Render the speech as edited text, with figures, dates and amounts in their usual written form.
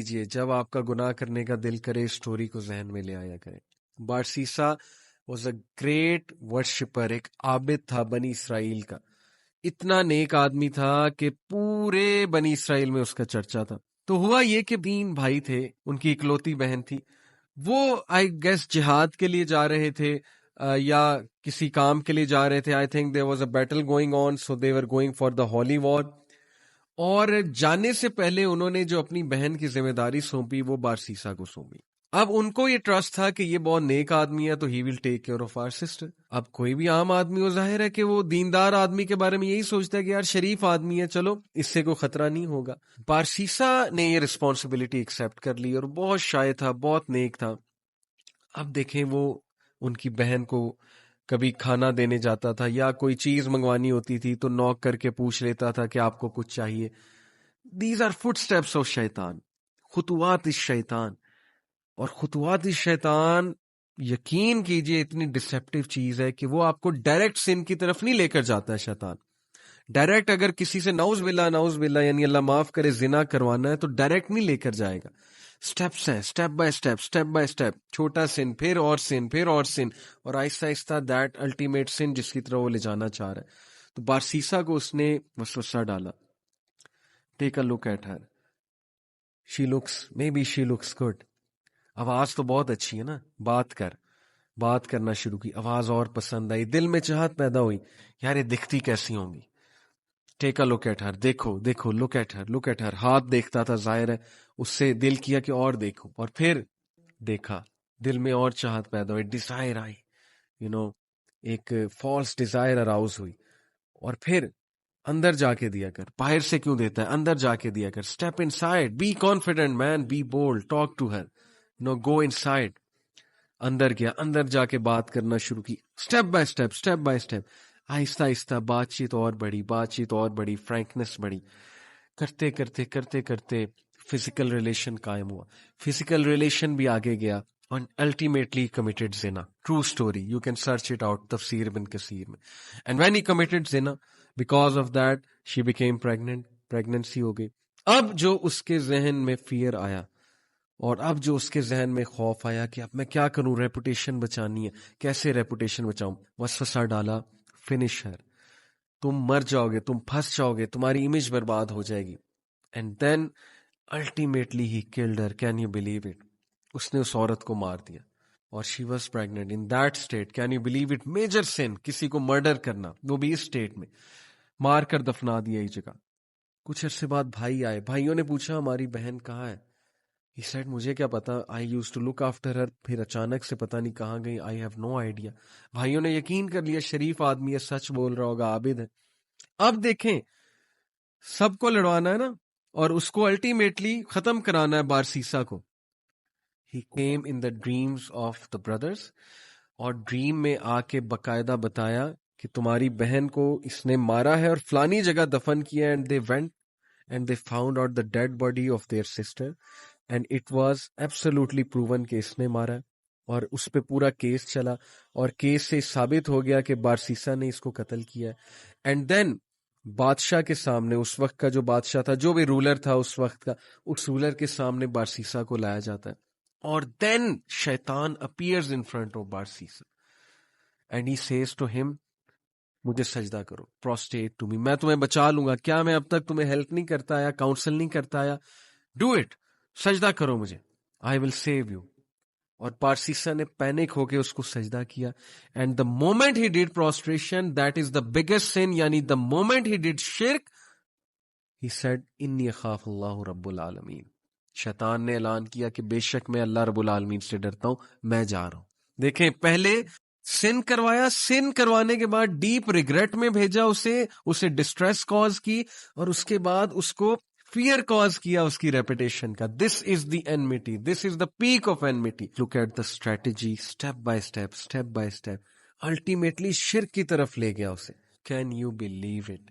کیجیے جب آپ کا گناہ کرنے کا دل کرے اسٹوری کو ذہن میں لے آیا کریں. بارسیسا واز اے گریٹ ورشپر، ایک عابد تھا بنی اسرائیل کا. اتنا نیک آدمی تھا کہ پورے بنی اسرائیل میں اس کا چرچا تھا. تو ہوا یہ کہ 3 بھائی تھے، ان کی اکلوتی بہن تھی. وہ آئی گیس جہاد کے لیے جا رہے تھے یا کسی کام کے لیے جا رہے تھے. I think there was a battle going on, so they were going for the holy war. اور جانے سے پہلے انہوں نے جو اپنی بہن کی ذمہ داری سونپی وہ بارسیسا کو سونپی. اب ان کو یہ ٹرسٹ تھا کہ یہ بہت نیک آدمی ہے تو he will take care of our sister. اب کوئی بھی عام آدمی، وہ ظاہر ہے کہ وہ دیندار آدمی کے بارے میں یہی سوچتا ہے کہ یار شریف آدمی ہے، چلو اس سے کوئی خطرہ نہیں ہوگا. بارسیسا نے یہ رسپانسبلٹی ایکسیپٹ کر لی اور بہت شائع تھا، بہت نیک تھا. اب دیکھیں وہ ان کی بہن کو کبھی کھانا دینے جاتا تھا یا کوئی چیز منگوانی ہوتی تھی تو نوک کر کے پوچھ لیتا تھا کہ آپ کو کچھ چاہیے. These are footsteps of شیطان، خطوات الشیطان. اور خطوات الشیطان یقین کیجئے اتنی ڈسیپٹیو چیز ہے کہ وہ آپ کو ڈائریکٹ سن کی طرف نہیں لے کر جاتا ہے. شیطان ڈائریکٹ اگر کسی سے نعوذ باللہ یعنی اللہ معاف کرے زنا کروانا ہے تو ڈائریکٹ نہیں لے کر جائے گا. سٹیپس ہیں، سٹیپ بائی سٹیپ، چھوٹا سن، پھر اور سن، پھر اور سن، اور آہستہ آہستہ دیٹ الٹیمیٹ سن جس کی طرح وہ لے جانا چاہ رہا ہے. تو بارسیسا کو اس نے وسوسہ ڈالا. Take a look at her, she looks good. آواز تو بہت اچھی ہے نا، بات کرنا شروع کی. آواز اور پسند آئی، دل میں چاہت پیدا ہوئی یار یہ دکھتی کیسی ہوں گی. ٹیک اے لک ایٹ ہر، دیکھو لک ایٹ ہر. ہاتھ دیکھتا تھا، ظاہر ہے اس سے دل کیا کہ اور دیکھو، اور پھر دیکھا، دل میں اور چاہت پیدا ہوئی، ڈیزائر آئی، ایک فالس ڈیزائر اراؤز ہوئی. اور پھر اندر جا کے دیا کر، باہر سے کیوں دیتا ہے، اندر جا کے دیا کر. Step inside, be confident man, be bold, talk to her, go inside. اندر گیا، اندر جا کے بات کرنا شروع کی. اسٹیپ بائی اسٹیپ آہستہ آہستہ بات چیت اور بڑی، فرینکنس بڑی. کرتے فزیکل ریلیشن قائم ہوا. فزیکل ریلیشن بھی آگے گیا and ultimately committed zina. True story. You can search it out. Tafsir ibn Kathir mein. And when he committed zina, because of that, she became pregnant. Pregnancy ہو گئی. اب جو اس کے ذہن میں فیئر آیا اور اب جو اس کے ذہن میں خوف آیا کہ اب میں کیا کروں، ریپوٹیشن بچانی ہے، کیسے ریپوٹیشن بچاؤں. وسوسہ ڈالا، فنش ہر، تم مر جاؤ گے، تم پھنس جاؤ گے، تمہاری امیج برباد ہو جائے گی. And then ultimately he killed her. Can you believe it? اس نے اس عورت کو مار دیا اور she was pregnant in that state. Can you believe it? Major sin, کسی کو مرڈر کرنا، وہ بھی اس اسٹیٹ میں. مار کر دفنا دیا ایک جگہ. کچھ عرصے بعد بھائی آئے، بھائیوں نے پوچھا ہماری بہن کہاں ہے؟ He said مجھے کیا پتا، I used to look after her. پھر اچانک سے پتہ نہیں کہاں گئی. I have no idea. بھائیوں نے یقین کر لیا شریف آدمی ہے، سچ بول رہا ہوگا، عابد ہے. اب دیکھیں سب کو لڑوانا ہے نا، اور اس کو الٹیمیٹلی ختم کرانا ہے بارسیسا کو. He came in the dreams of the brothers، اور ڈریم میں آ کے باقاعدہ بتایا کہ تمہاری بہن کو اس نے مارا ہے اور فلانی جگہ دفن کیا. And they went and they found out the dead body of their sister and it was absolutely proven کہ اس نے مارا ہے. اور اس پہ پورا کیس چلا اور کیس سے ثابت ہو گیا کہ بارسیسا نے اس کو قتل کیا. اینڈ دین بادشاہ کے سامنے، اس وقت کا جو بادشاہ تھا، جو بھی رولر تھا اس وقت کا، اس رولر کے سامنے بارسیسا کو لایا جاتا ہے. اور دین شیطان appears in front of Barsisa and he says to him مجھے سجدہ کرو، پروسٹیٹ ٹو می، میں تمہیں بچا لوں گا. کیا میں اب تک تمہیں ہیلپ نہیں کرتا آیا، کاؤنسل نہیں کرتا آیا؟ ڈو اٹ، سجدہ کرو مجھے، آئی ول سیو یو. اور بارسیسا نے پینک ہو کے اس کو سجدہ کیا. And the moment he did prostration, that is the biggest sin, یعنی دا مومنٹ ہی ڈیڈ شرک، ہی سیڈ انی اخاف اللہ رب العالمین. شیطان نے اعلان کیا کہ بے شک میں اللہ رب العالمین سے ڈرتا ہوں، میں جا رہا ہوں. دیکھیں پہلے سن کروایا، سن کروانے کے بعد ڈیپ ریگریٹ میں بھیجا اسے ڈسٹریس کاز کی، اور اس کے بعد اس کو فیئر کاز کیا اس کی ریپوٹیشن کا. This is the enmity, this is the peak of enmity. Look at the strategy, step by step, ultimately شرک کی طرف لے گیا اسے. Can you believe it?